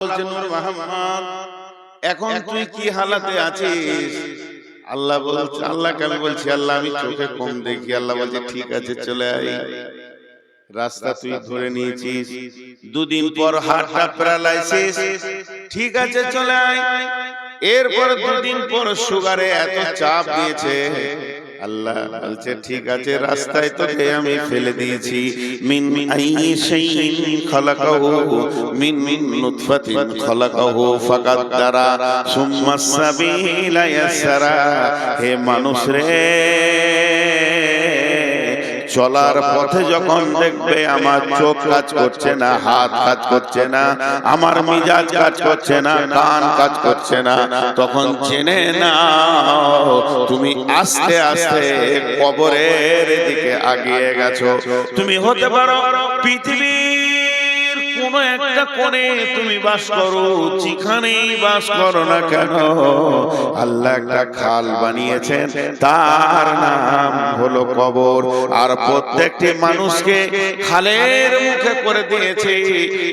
বলছেন নূর মোহাম্মদ, এখন তুই কি হালাতে আছিস? আল্লাহ বলছে, আল্লাহকে আমি বলছি, আল্লাহ আমি চোখে কম দেখি। আল্লাহ বলছে ঠিক আছে চলে আয়। রাস্তা তুই ধরে নিয়েছিস, দুদিন পর হার্টটা প্যারালাইসিস, ঠিক আছে চলে আয়। এরপর দুদিন পর সুগারে এত চাপ দিয়েছে। আল্লাহ বলছে ঠিক আছে, রাস্তায় তোকে আমি ফেলে দিয়েছি। মিন আইয়ি শাইইন খালাকাহু মিন নুতফাতিন খালাকাহু ফাকাদ্দারা সুম্মা সাবিলা ইয়াসরা। হে মানুষ রে, চলার পথে যখন দেখবে আমার চোখ কাজ করছে না, হাত কাজ করছে না, আমার মিজাজ কাজ করছে না, কান কাজ করছে না, তখন জেনে নাও তুমি আস্তে আস্তে কবরের দিকে এগিয়ে গেছো। তুমি হতে পারো পৃথিবীর কোন একটা কোণে তুমি বাস করো, যেখানেই বাস করো না কেন, আল্লাহ একটা খাল বানিয়েছেন, তার নাম হলো কবর। আর প্রত্যেকটি মানুষকে খালের মুখে করে দিয়েছে।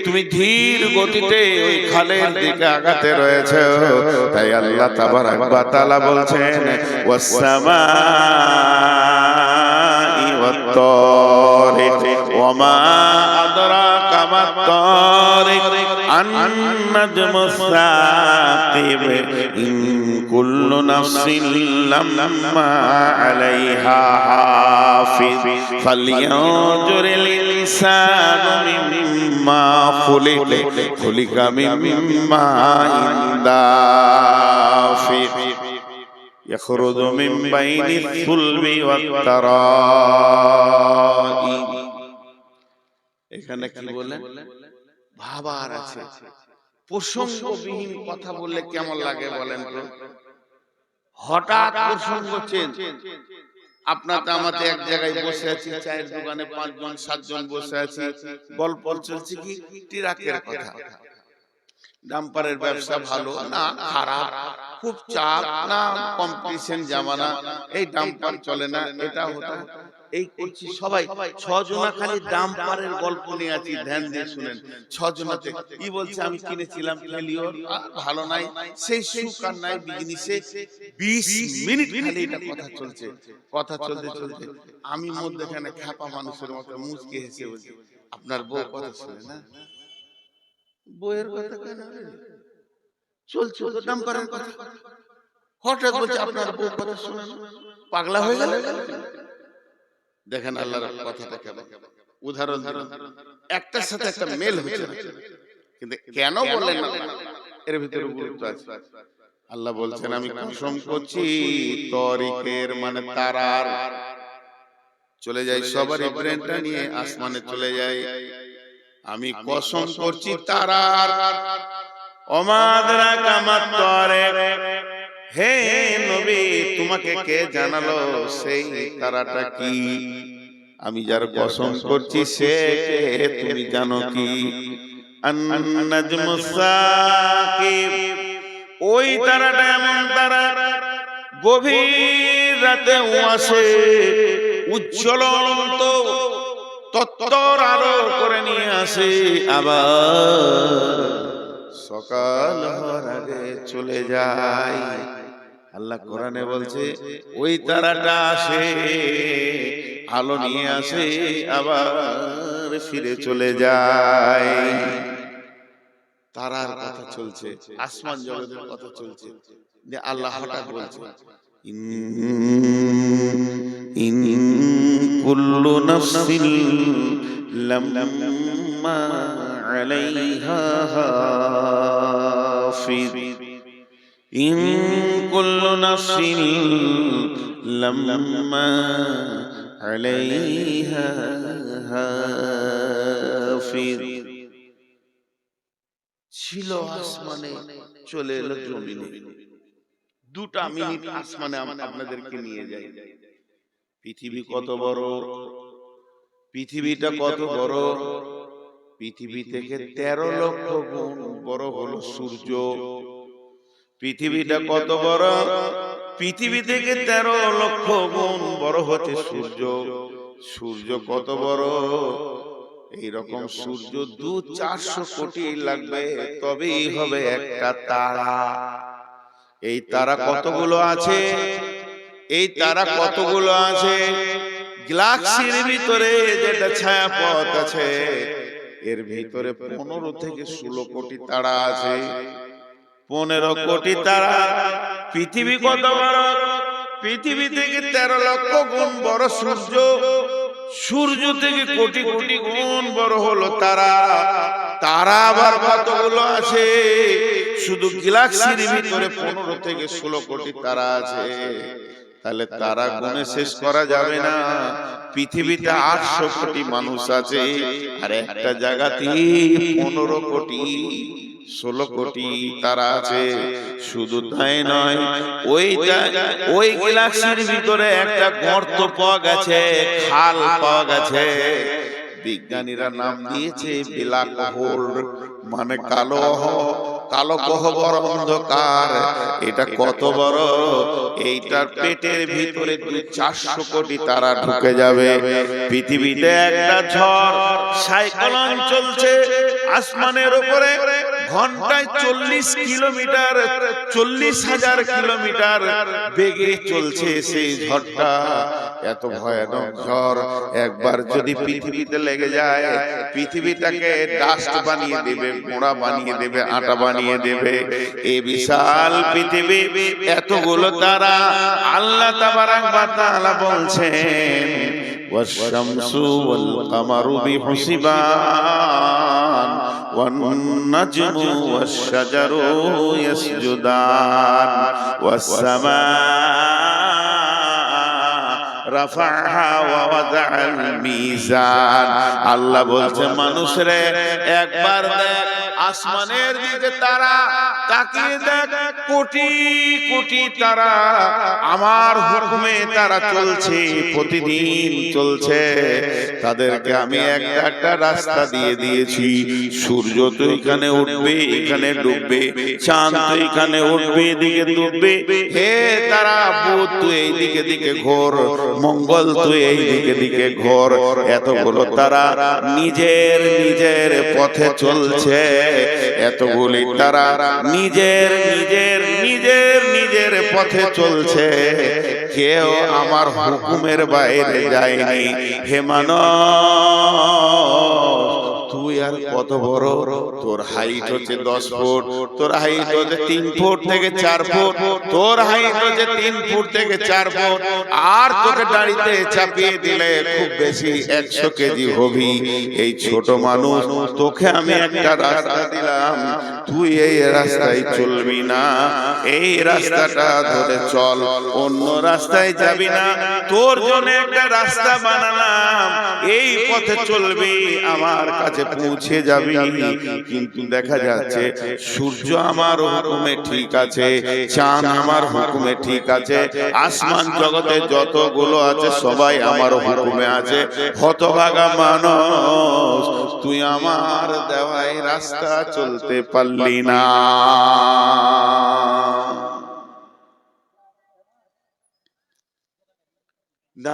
তুমি ধীর গতিতে ওই খালের দিকে আগাতে রয়েছে। তাই আল্লাহ তাবারাক ওয়া তাআলা বলছেন, ওয়াস-সামাই ওয়াত-তারিক ওয়া-মা আদরাকা মাত-তারিক আন-নাজমুস সাকিব ইন কুল্লু নাফসিন লাম্মা আলাইহা হাফিজ ফালইয়ানজুরিল ইনসানু মিম্মা খুলিকা মিম্মা ইনদাফিক ইয়াখরুজু মিন বাইনিস সুলবি ওয়াত-তারাইব। এখানে কি বলেন? ভাবার আছে। প্রসঙ্গবিহীন কথা বললে কেমন লাগে বলেন তো? হঠাৎ প্রসঙ্গ চেঞ্জ। আপনার আমাতে এক জায়গায় বসে আছি, চায়ের দোকানে 5 জন 7 জন বসে আছি, গল্প চলছে কি ট্রাকের কথা। ডাম্পারের ব্যবসা ভালো না খারাপ, খুব চাপ না কম্পিটিশন জামানা, এই ডাম্পার চলে না, এটা হতো এই করছি। সবাই 6 জনা খালি ডাম্পারের গল্প নিয়ে আছি, ধ্যান দিয়ে শুনেন। 6 জনাতে কি বলছে, আমি কিনেছিলাম ফেলিওর, ভালো নাই, সেই সুখ আর নাই বিজনেসে। 20 মিনিট খালি এটা কথা চলছে। কথা চলতে চলতে আমি মধ্যখানে খ্যাপা মানুষের মতো মুচকি হেসে বলছি, আপনার বউ কথা শুনে না? বইয়ের কথা কেন চলছে তো ডাম্পারের কথা। হঠাৎ বলছে আপনার বউ কথা শুনে না, পাগলা হয়ে গেল। দেখেন আল্লাহর কথাটা কেমন। উদাহরণ একটার সাথে একটা মেল হচ্ছে না, কিন্তু কেন বললেন না এর ভিতরে গুরুত্ব আছে। আল্লাহ বলছেন, আমি কসম করছি তরিকের মানে তারার, চলে যাই সবারই ব্রেনটা নিয়ে আসমানে চলে যায়। আমি কসম করছি তারার। ওমাদরাকা মাত-তারিক, হে নবী তোমাকে কে জানালো সেই তারাটা কি? আমি যার কসম করছি সে কে তুমি জানো কি? আন-নাজমুস সাকিব, ওই তারাটা এমন তারা গভীর রাতে আসে, উজ্জ্বলন্ত তত্তর আলো করে নিয়ে আসে, আবার সকাল হওয়ার আগে চলে যায়। আল্লাহ কোরআনে বলছে ওই তারাটা আসে, আলো নিয়ে আসে, আবার ফিরে চলে যায়। তারার কথা চলছে, আসমান জগতের কথা চলছে, যে আল্লাহ হঠাৎ বলছে ইন কুল্লু নাফসিন লাম্মা আলাইহা হাফিজ ইন কুল্লু নাফসিন লাম্মা আলাইহা হাফিজ। ছিল আসমানে, চলে এলো জমিনে। 2টা মিনিট আসমানে আপনাদেরকে নিয়ে যাই। পৃথিবী কত বড়, পৃথিবীটা কত বড়, পৃথিবী থেকে 13 লক্ষ গুণ বড় হলো সূর্য। পৃথিবীটা কত বড়, পৃথিবী থেকে 13 লক্ষ গুণ বড় হচ্ছে সূর্য। সূর্য কত বড়, এইরকম সূর্য 200-400 কোটি লাগবে, তবেই হবে একটা তারা। এই তারা কতগুলো আছে? এই তারা কতগুলো আছে? গ্যালাক্সির ভিতরে যেটা ছায়াপথ আছে, এর ভিতরে 15 থেকে 16 কোটি তারা আছে। 15 কোটি তারা। পৃথিবী কত বড়? পৃথিবী থেকে 13 লক্ষ গুণ বড় সূর্য। সূর্য থেকে কোটি কোটি গুণ বড় হলো তারা। তারা আবার কতগুলো আছে? শুধু গ্যালাক্সির ভিতরে 15 থেকে 16 কোটি তারা আছে। তাহলে তারা গুণে শেষ করা যাবে না। পৃথিবীতে 800 কোটি মানুষ আছে, আর একটা জায়গাতে 15 কোটি 16 কোটি তারা আছে। শুধু তাই নয়, ওই গ্যালাক্সির ভিতরে একটা গর্ত পাওয়া গেছে, খাল পাওয়া গেছে। বিজ্ঞানীরা নাম দিয়েছে ব্ল্যাক হোল, মানে কালো গহ্বর, অন্ধকার। এটা কত বড়? এইটার পেটের ভিতরে 400 কোটি তারা ঢুকে যাবে। পৃথিবীতে একটা ঝড় সাইক্লোন চলছে আসমানের উপরে, ঘন্টায় 40 কিলোমিটার, 40,000 কিলোমিটার বেগে চলছে সেই ঝড়টা। এত ভয়ানক ঝড় একবার যদি পৃথিবীতে লেগে যায়, পৃথিবীটাকে ডাস্ট বানিয়ে দেবে, গোড়া বানিয়ে দেবে, আটা বানিয়ে দেবে। এই বিশাল পৃথিবী, এতগুলো তারা। আল্লাহ তাবারাক ওয়া তাআলা বলছেন, ওয়াশ-শামসু ওয়াল-কামারু বিহুসবান ওয়ান-নাজমু ওয়াশ-শাজারু ইয়াসজুদান ওয়াস-সামা রাফাহা ওয়া ওয়াদাআল মিজান। আল্লাহ বলছে, মানুষরে একবার দেখ আসমানের দিকে, তারা তাকিয়ে দেখ, কোটি কোটি তারা আমার হুকুমে তারা চলছে, প্রতিদিন চলছে। তাদেরকে আমি একটা একটা রাস্তা দিয়ে দিয়েছি। সূর্য তো এখানে উঠবে, এখানে ডুববে, চাঁদ তো এখানে উঠবে, এদিকে ডুববে। হে তারা, বুধ তুই এই দিকে দিকে ঘোর, মঙ্গল তুই এই দিকে দিকে ঘোর। এতগুলো তারা নিজের নিজের পথে চলছে। এতগুলি তারা নিজের নিজের নিজের নিজের পথে চলছে। কেউ আমার হুকুমের বাইরে যায়নি। হে মানব, তুই আর কত বড়? তোর হাইট হচ্ছে 10 ফুট, তোর হাইট হচ্ছে 3 ফুট থেকে 4 ফুট, তোর হাইট হচ্ছে 3 ফুট থেকে 4 ফুট। আর তোকে দাঁড়িতে চাপিয়ে দিলে খুব বেশি 100 কেজি হবি। এই ছোট মানুষ, তোকে আমি একটা রাস্তা দিলাম, তুই এই রাস্তায় চলবি না, এই রাস্তাটা ধরে চল, অন্য রাস্তায় যাবি না। তোর জন্য একটা রাস্তা বানালাম, এই পথে চলবি, আমার কাছে পৌঁছে যাবি। কিন্তু দেখা যাচ্ছে সূর্য আমার হুকুমে ঠিক আছে, চাঁদ আমার হুকুমে ঠিক আছে, আসমান জগতে যতগুলো আছে সবাই আমার হুকুমে আছে। হতভাগা মানুষ, তুই আমার দেওয়াই রাস্তা চলতে পারলি না।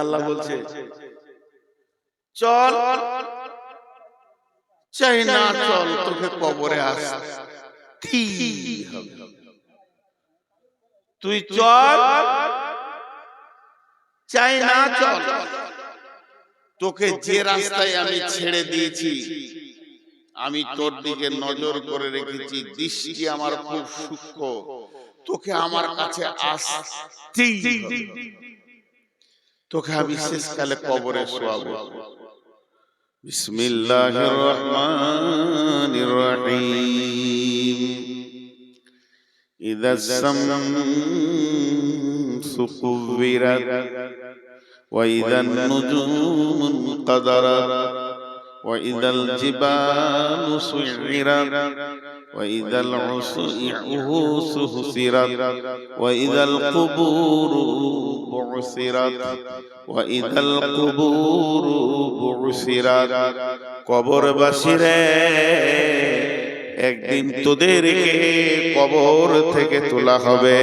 আল্লাহ বলছে, চল, চাই না চল, তোকে কবরে আসতে হবে। তুই চল, চাই না চল, তোকে যে রাস্তায় আমি ছেড়ে দিয়েছি, আমি তোর দিকে নজর করে রেখেছি, দৃষ্টি আমার খুব সূক্ষ্ম, তোকে আমার কাছে আসতেই হবে। তোকে আমি শেষকালে কবরে শোয়াবো। বিসমিল্লাহির রহমানির রহিম। ইযাস শামসু কুবিরাত ওয়া ইযান নুজুমু কাদারাত ওয়া ইযাল জিবালু সুইরাত ওয়া ইযাল উসু হুসিরাত ওয়া ইযাল কুবুরু বুসিরাত ওয়া ইযাল কুবুরু বুসিরাত। কবরবাসীরে, একদিন তোদেরকে কবর থেকে তোলা হবে।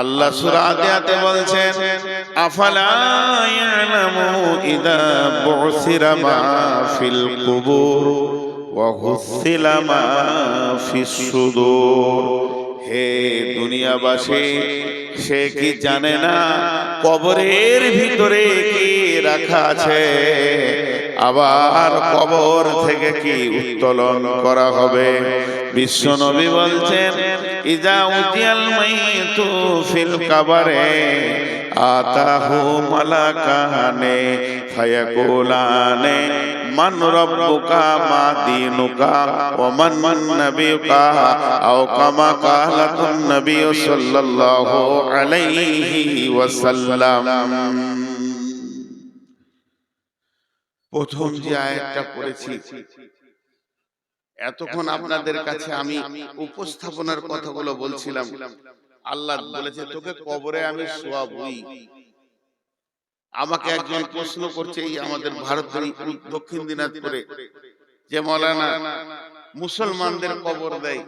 আল্লাহ সূরা আদিয়াতে বলছেন আফালা ইয়ালামু ইযা বুসিরা মা ফিল কুবুর ওয়া হুসিলা মা ফিস সুদূর। হে দুনিয়াবাসী, সে কি জানে না কবরের ভিতরে কি রাখা আছে, আবার কবর থেকে কি উত্তোলন করা হবে। বিশ্বনবী বলছেন ইজা উজিয়াল মাইতু ফিল কাবারে আতাহু মালাকানে ফায়াকুলানে মান রাব্বুকা মা দীনুকা ওয়া মান নাবিয়ুকা আও কামা কালাতুন নবী সাল্লাল্লাহু আলাইহি ওয়াসাল্লাম। প্রথম যে আয়াতটা পড়েছি, এতক্ষণ আপনাদের কাছে আমি উপস্থাপনার কথাগুলো বলছিলাম। আল্লাহ বলেছে তোকে কবরে আমি শোয়াবই। আমাকে একজন প্রশ্ন করছে, এই আমাদের ভারতের দক্ষিণ দিনাজপুরে যে মৌলানা মুসলমানদের কবর দেয়,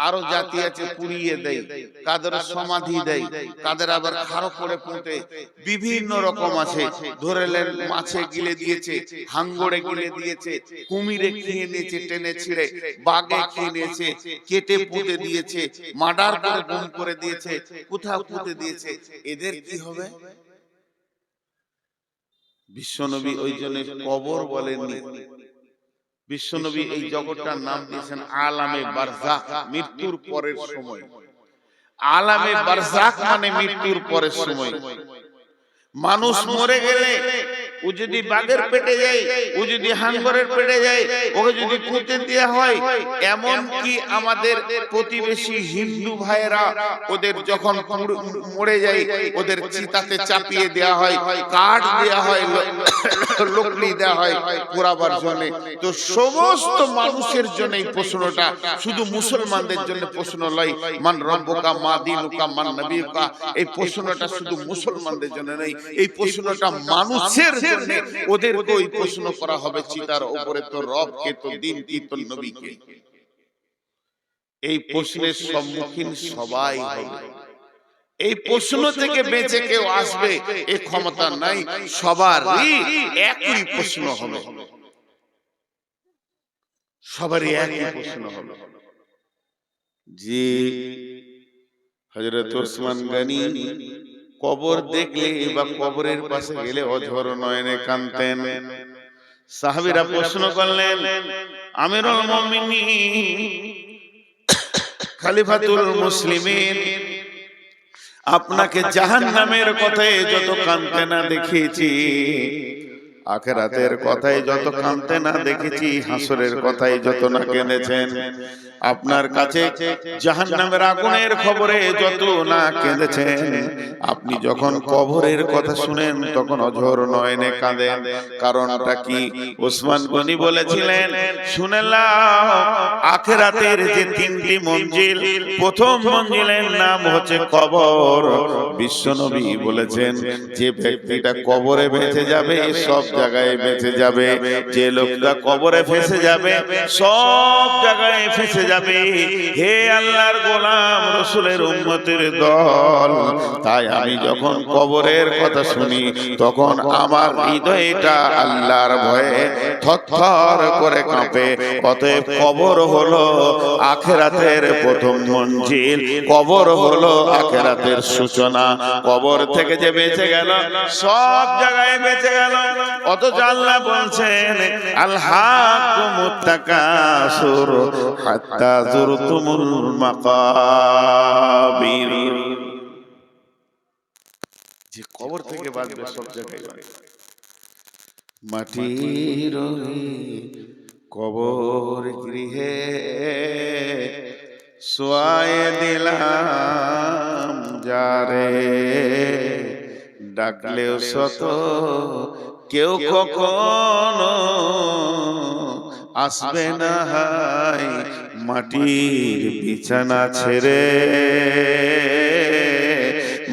আরো জাতি আছে পুড়িয়ে দেয়, কাদের সমাধি দেয়, কাদের আবার খারো করে পুঁতে, বিভিন্ন রকম আছে। ধরেলেন মাছে গিলে দিয়েছে, হাঙ্গড়ে গিলে দিয়েছে, কুমিরে খেয়ে নিয়েছে টেনে ছিঁড়ে, বাঘে খেয়ে নিয়েছে, কেটে পুঁতে দিয়েছে, মার্ডার করে গুম করে দিয়েছে, কোথাও পুঁতে দিয়েছে। এদের কি হবে? বিশ্বনবী ওই জন্য কবর বলেননি। বিশ্বনবী এই জগৎটার নাম দিয়েছেন আলামে বারজাখ, মৃত্যুর পরের সময়। আলামে বারজাখ মানে মৃত্যুর পরের সময়। মানুষ মরে গেলে ও যদি বাঘের পেটে যায়, ও যদি হাঙ্গরের পেটে যায়, ওকে যদি পুঁতে দেওয়া হয়, এমন কি আমাদের প্রতিবেশী হিন্দু ভাইয়েরা ওদের যখন মরে যায় ওদের চিতাতে চাপিয়ে দেওয়া হয়, কাঠ দেওয়া হয়, লকড়ি দেওয়া হয় পোড়াবার জন্য। তো সমস্ত মানুষের জন্য এই প্রশ্নটা, শুধু মুসলমানদের জন্য প্রশ্ন নয়। মান রব্বুকা মা দীনুকা মান নবিয়ুকা, এই প্রশ্নটা শুধু মুসলমানদের জন্য নয়, এই প্রশ্নটা মানুষের জন্য। ওদেরকে ওই প্রশ্ন করা হবে চিতার উপরে, তো রব কে, তো দিন কি, তো নবী কে। এই প্রশ্নের সম্মুখীন সবাই হবে। এই প্রশ্ন থেকে বেঁচে কেউ আসবে এই ক্ষমতা নাই, সবারই একই প্রশ্ন হবে, সবারই একই প্রশ্ন হবে। জি হযরত ওসমান গনি কবর দেখলে বা কবরের পাশে গেলে অঝর নয়নে কাঁদতেন। সাহাবীরা প্রশ্ন করলেন, আমিরুল মুমিনিন, খলিফাতুল মুসলিমিন, আপনাকে জাহান্নামের কথায় যত কাঁদতে না দেখেছি, আখিরাতের কথায় যত কাঁদতে না দেখেছি, হাসরের কথায় যত না কেঁদেছেন, আপনার কাছে জাহান্নামের আগুনের খবরে যত না কেঁদেছেন, আপনি যখন কবরের কথা শুনেন তখন অঝর নয়নে কাঁদেন। কারণটা কি? ওসমান গনি বলেছিলেন, শুনে নাও, আখিরাতের যে তিনটি মঞ্জিল, প্রথম মঞ্জিলের নাম হচ্ছে কবর। বিশ্বনবী বলেছেন, যে ব্যক্তিটা কবরে বেঁচে যাবে সব জায়গায় বেঁচে যাবে, যে লোকটা কবরে ফেঁসে যাবে সব জায়গায় ফেঁসে যাবে। হে আল্লাহর গোলাম, রাসূলের উম্মতের দল, তাই আমি যখন কবরের কথা শুনি তখন আমার হৃদয়টা আল্লাহর ভয়ে থরথর করে কাঁপে। অতএব কবর হলো আখিরাতের প্রথম মঞ্জিল, কবর হলো আখিরাতের সূচনা। কবর থেকে যে বেঁচে গেল সব জায়গায় বেঁচে গেল। অথচ আল্লাহ বলছেন, আল হাকুমুত তাকাসুর হাত্তা যুরতুমুল মাকাবির, যে কবর থেকে বাঁচবে সব জায়গায় বাঁচবে। মাটির কবর গৃহে শোয়ায়ে দিলাম যারে, ডাকলেও শত কেউ কখনো আসবে না হায় মাটির বিছানা ছেড়ে,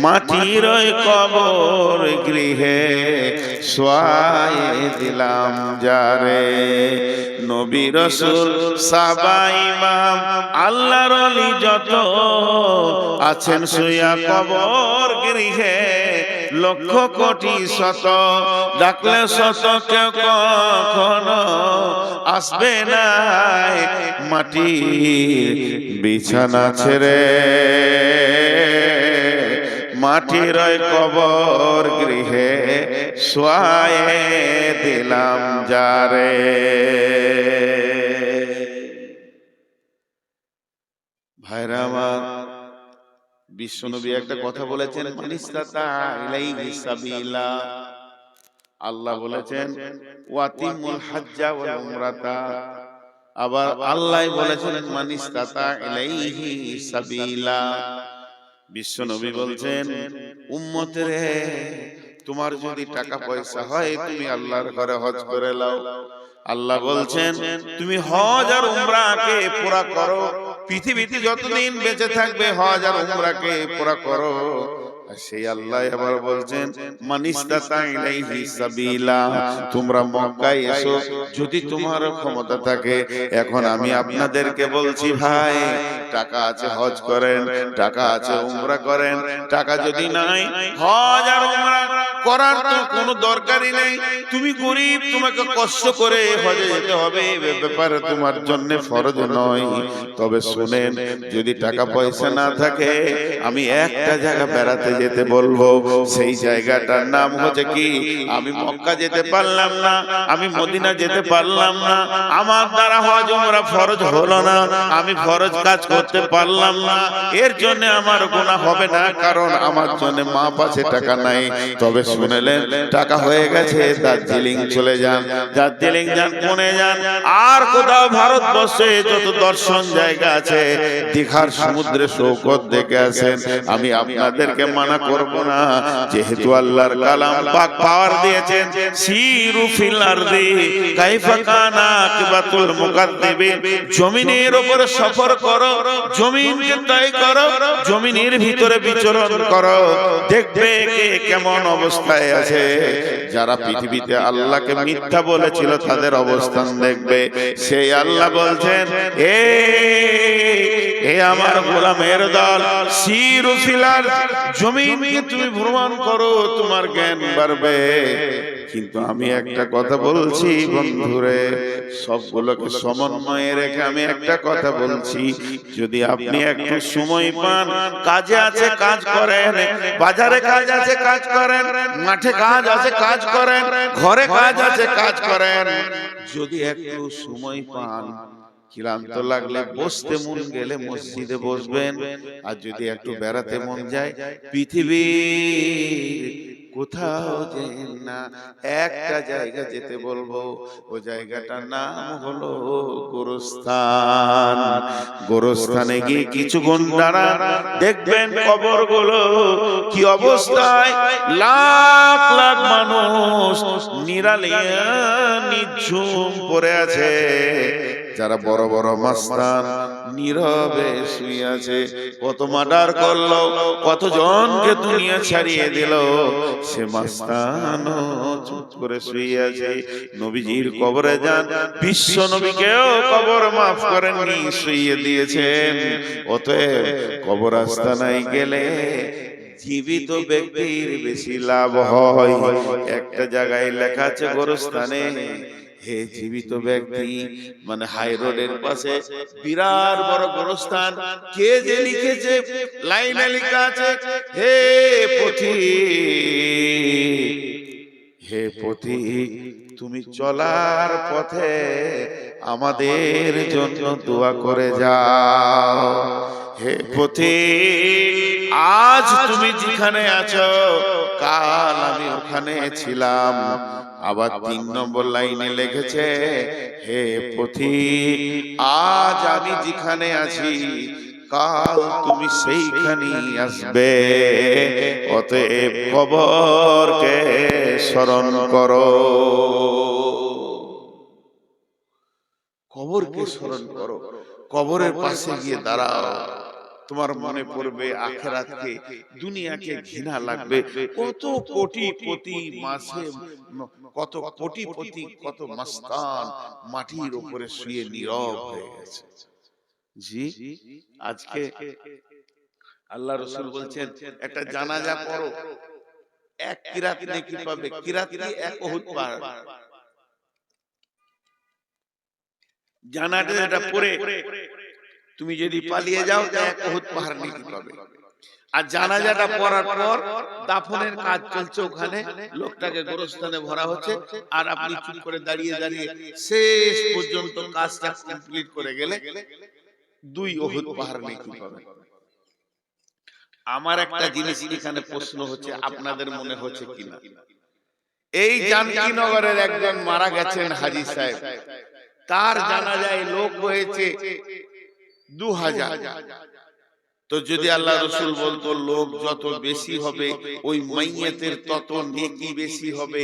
মাটির ওই কবর গৃহে শোয়ায়ে দিলাম যারে। নবী রাসূল সাহাবা ইমাম আল্লাহর ওলি যত আছেন শুয়া কবর গৃহে, লক্ষ কোটি শত ডাকলে শত কেউ কখনো আসবে না মাটির বিছানা ছেড়ে। মাটির ওই কবর গৃহে শোয়ায়ে দিলাম যারে। ভাইরা আমার, বিশ্বনবী একটা কথা বলেছেন, মানিস্তাতা ইলাইহি সাবিলা। আল্লাহ বলেছেন ওয়াতিমুল হাজ্জা ওয়াল উমরাতা। আবার আল্লাহ বলেছেন মানিস্তাতা ইলাইহি সাবিলা। বিশ্বনবী বলছেন উম্মতের তোমার যদি টাকা পয়সা হয় তুমি আল্লাহর ঘরে হজ করে নাও। আল্লাহ বলছেন তুমি হজ আর উমরাকে পুরা করো, পৃথিবীতে যতদিন বেঁচে থাকবে হজ আর উমরাকে পুরা করো। সেই আল্লাহ আবার বলছেন মানিস্তাতা ইলাইহি সাবিলা, তোমরা মক্কায় এসো যদি তোমার ক্ষমতা থাকে। এখন আমি আপনাদেরকে বলছি ভাই, টাকা আছে হজ করেন, টাকা আছে উমরা করেন, টাকা যদি নাই হজ আর উমরা করার তো কোনো দরকারই নেই। তুমি গরিব, তোমাকে কষ্ট করে হজে যেতে হবে, ব্যাপারে তোমার জন্য ফরজ নয়। তবে শুনেন, যদি টাকা পয়সা না থাকে আমি একটা জায়গা বেড়াতে যেতে বলবো, সেই জায়গাটার নাম হচ্ছে কি, আমি মক্কা যেতে পারলাম না, আমি মদিনা যেতে পারলাম না, আমার দ্বারা হজ উমরা ফরজ হলো না, আমি ফরজ কাজ করতে পারলাম না, এর জন্য আমার গুনাহ হবে না, কারণ আমার জন্য মা পাশে টাকা নাই। তবে শুনেলেন টাকা হয়ে গেছে, দার্জিলিং চলে যান, দার্জিলিং যান, পুনে যান, আর কোথাও ভারতবর্ষে যত দর্শন জায়গা আছে, দীঘার সমুদ্রে সৈকত দেখে আসেন। আমি আপনাদেরকে মানা করব না, যেহেতু আল্লাহর কালাম পাক পাওয়ার দিয়েছেন, সিরু ফিল আরদি কাইফা কানা আকিবাতুল মুকাদ্দিবিন, জমিনের উপরে সফর করো, জমিনকে তয় করো, জমিনের ভিতরে বিচরণ করো, দেখবে কে কেমন অবস্থায় আছে। যারা পৃথিবীতে আল্লাহকে মিথ্যা বলেছিল তাদের অবস্থান দেখবে। সেই আল্লাহ বলছেন এ আমার গোলামের দল, সিরু ফিল আরদ, জমিনকে তুমি ভ্রমণ করো, তোমার জ্ঞান বাড়বে। কিন্তু আমি একটা কথা বলছি বন্ধুরে, সবগুলোকে সমন্বয়ে রেখে আমি একটা কথা বলছি, যদি আপনি একটু সময় পান, কাজে আছে কাজ করেন, বাজারে কাজ আছে কাজ করেন, মাঠে কাজ আছে কাজ করেন, ঘরে কাজ আছে কাজ করেন, যদি একটু সময় পান, ক্লান্ত লাগলে বসতে মন গেলে মসজিদে বসবেন, আর যদি একটু বেড়াতে মন যায় পৃথিবীর কোথাও যেন না, একটা জায়গা যেতে বলবো, ও জায়গাটার নাম হলো গোরস্থান। গোরস্থানে গিয়ে কিছুক্ষণ দাঁড়ান, দেখবেন কবরগুলো কি অবস্থায়, লাখ লাখ মানুষ নিরালিয়া নিঝুম পড়ে আছে। যারা বড় বড় মাস্তান নীরবে শুয়ে আছে, কত মার্ডার করলো, কতজনকে দুনিয়া ছাড়িয়ে দিল, সে মাস্তানও চুপ করে শুয়ে আছে। নবীজির কবরে যান, বিশ্ব নবীকেও কবর মাফ করেননি, শুয়ে দিয়েছেন। অতএব কবর আস্তানায় গেলে জীবিত ব্যক্তির বেশি লাভ হয়। একটা জায়গায় লেখা আছে গোরস্থানে, হে জীবিত ব্যক্তি, মানে হাই রোডের পাশে বিরাট বড় গোরস্থান, কে যে লিখেছে, লাইনে লেখা আছে, হে পথিক, হে পথিক, তুমি চলার পথে আমাদের জন্য দোয়া করে যাও। হে পথিক, আজ তুমি যেখানে আছো, কাল আমি ওখানে ছিলাম। আবার 3 নম্বর লাইনে লিখেছে, হে পথিক, আজ আমি যেখানে আছি, কাল তুমি সেইখানেই আসবে। অতএব কবরকে স্মরণ করো, কবরকে স্মরণ করো, কবরের পাশে গিয়ে দাঁড়াও। তোমার মনে পড়বে আখিরাতকে, দুনিয়াকে ঘৃণা লাগবে। কত কোটিপতি মাসে কত কোটিপতি, কত মাস্তান মাটির উপরে শুয়ে নীরব হয়ে গেছে। জি, আজকে আল্লাহ রাসূল বলছেন একটা জানাজা পড়ো, এক কিরাত নেকি পাবে। কিরাত কি? এক উহুদ পাহাড়। জানাজাটা পড়ে তুমি যদি পালিয়ে যাও তো এক উহুদ পাহাড় নেকি পাবে। আর জানাজাটা পড়ার পর দাফনের কাজ চলছে, ওখানে লোকটাকে গোরস্থানে ভরা হচ্ছে, আর আপনি চুপ করে দাঁড়িয়ে দাঁড়িয়ে শেষ পর্যন্ত কাজটা কমপ্লিট করে গেলে 2 উহুদ পাহাড় নেকি পাবে। আমার একটা জিনিস এখানে প্রশ্ন হচ্ছে, আপনাদের মনে হচ্ছে কিনা, এই জানকীনগরের একজন মারা গেছেন হাজী সাহেব, তার জানাজায় লোক হয়েছে 2000। তো যদি আল্লাহ রাসূল বলতো লোক যত বেশি হবে ওই মাইয়াতের তত নেকি বেশি হবে,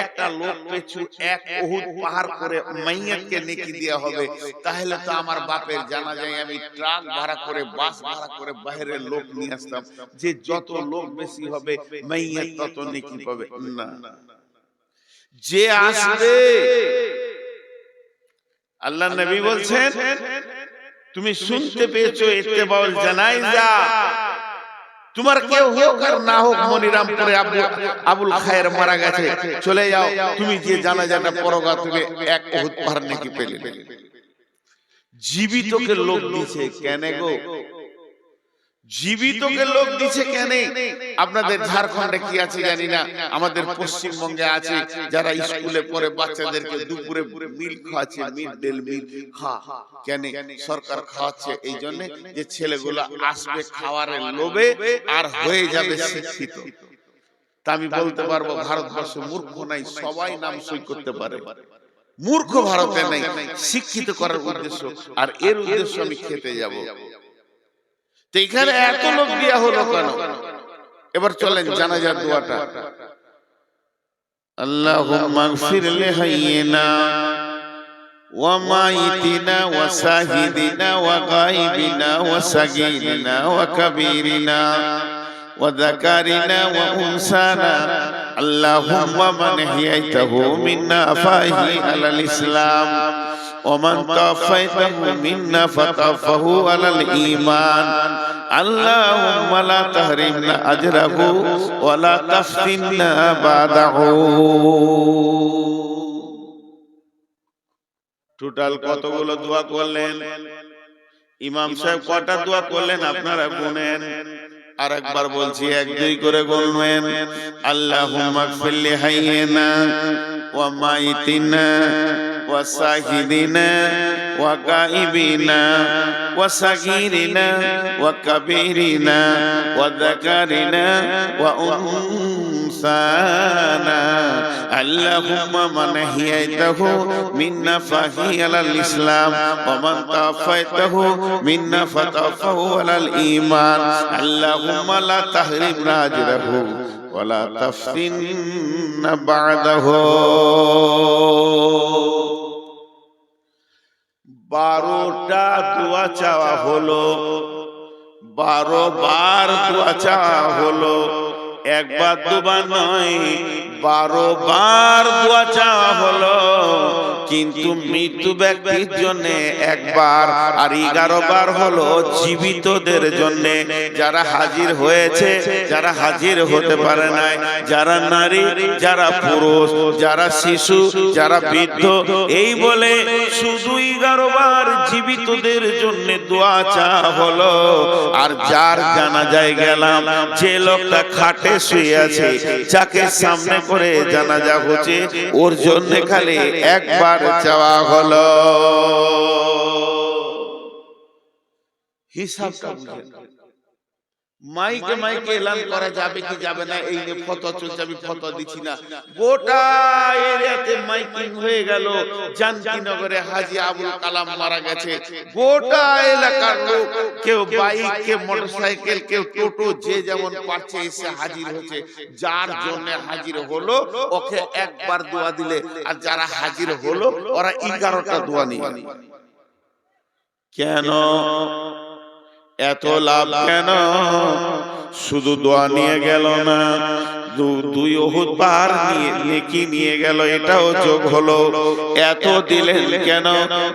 একটা লোক পিছু 1 উহুদ পাহাড় করে মাইয়াতকে নেকি দেয়া হবে, তাহলে তো আমার বাপের জানাজায় আমি ট্রাক ভাড়া করে, বাস ভাড়া করে বাইরের লোক নিয়ে আসতাম, যে যত লোক বেশি হবে মাইয়াত তত নেকি পাবে। না, যে আসবে, আল্লাহ নবী বলছেন তুমি শুনতে পেয়েছো ইত্তেবাউল জানাইজা, তোমার কেউ হোক আর না হোক, মনিরামপুরে আবুল খায়ের মারা গেছে, চলে যাও, তুমি যে জানাজাটা পড়োগা তুমি 1 উহুদ পাহাড় নেকি পেলে। জীবিতকে লোক দিছে কেন গো? জীবিতকে লোক দিছে কেন? আপনাদের ঝাড়খণ্ডে কি আছে জানি না, আমাদের পশ্চিমবঙ্গে আছে, যারা স্কুলে পড়ে বাচ্চাদেরকে দুপুরে মিল খাওয়াচ্ছে, মিড ডে মিল খা কেন সরকার খাওয়াচ্ছে, এই জন্য যে ছেলেগুলো আসবে খাওয়ারের লোভে আর হয়ে যাবে শিক্ষিত। তা আমি বলতে পারবো ভারতবর্ষে মূর্খ নাই, সবাই নাম সই করতে পারে, মূর্খ ভারতে নাই, শিক্ষিত করার উদ্দেশ্য, আর এর উদ্দেশ্য আমি খেতে যাব। তো এখানে এত লোক দেয়া হলো কেন? এবার চলেন জানাজার দোয়াটা। আল্লাহুম্মা গফির লিহাইয়িনা ওয়া মাইতিনা ওয়া শাহিদিনা ওয়া গায়বিনা ওয়া সাগীরিনা ওয়া কাবীরিনা ওয়া যাকারিনা ওয়া উনসানা আল্লাহুম্মা মান হিয়াইতাহু মিন্না ফাহি আলাল ইসলাম ومن توفيته منا فتوفه على الإيمان اللهم لا تحرمنا أجره ولا تفتنا بعده। টোটাল কতগুলো দোয়া করলেন? ইমাম সাহেব কটা দোয়া করলেন আপনারা গুনেন। আর একবার বলছি, 1-2 করে গুনবেন। আল্লাহুম্মা গফির লিহাইয়িনা ওয়া মাইতিনা ওয়া শাহিদিনা ওয়া গায়বিনা ওয়া সাগীরিনা ওয়া কাবীরিনা ওয়া যাকারিনা ওয়া উনসানা আল্লাহুম্মা মান হিয়াইতাহু মিন্না ফাহি আলাল ইসলাম ওয়া মান তাওফাইতাহু মিন্না ফাতাওফাহু আলাল ঈমান আল্লাহুম্মা লা তাহরিমনা আজরাহু ওয়া লা তাফতিননা বা'দাহু। 12টা দোয়া চাওয়া হলো, 12 বার দোয়া চাওয়া হলো, একবার দুবার নয়, 12 বার দোয়া চাওয়া হলো। কিন্তু মৃত্যু ব্যক্তির জন্য একবার, আর 11 বার হলো জীবিতদের জন্য, যারা হাজির হয়েছে, যারা হাজির হতে পারে নাই, যারা নারী, যারা পুরুষ, যারা শিশু, যারা বৃদ্ধ, এই বলে শুধু 11 বার জীবিতদের জন্য দোয়া চাওয়া হলো। আর যার জানাজায় গেলাম, যে লোকটা খাটে শুয়ে আছে, যাকে সামনে করে জানাজা হচ্ছে, ওর জন্য খালি একবার চাওয়া হলো। হিসাবটা বুঝেন। মাইকে মাইকে এলান করা যাবে কি যাবে না, এই নিয়ে ফতোয়া চলছে, আমি ফতোয়া দিচ্ছি না। গোটা এরিয়াতে মাইকিং হয়ে গেল, জানকীনগরে হাজী আবুল কালাম মারা গেছে, গোটা এলাকার লোক, কেউ বাইক, কেউ মোটরসাইকেল, কেউ টোটো, যে যেমন পারছে এসে হাজির হচ্ছে। যার জন্য হাজির হলো ওকে একবার দোয়া দিলে, আর যারা হাজির হলো ওরা 11টা দোয়া নিয়ে। কেন? এত লাভ কেন? শুধু দোয়া নিয়ে গেল না, দুই উহুদ পাহাড় নেকি নিয়ে গেল, এটাও যোগ হলো। এত দিলেন কেন?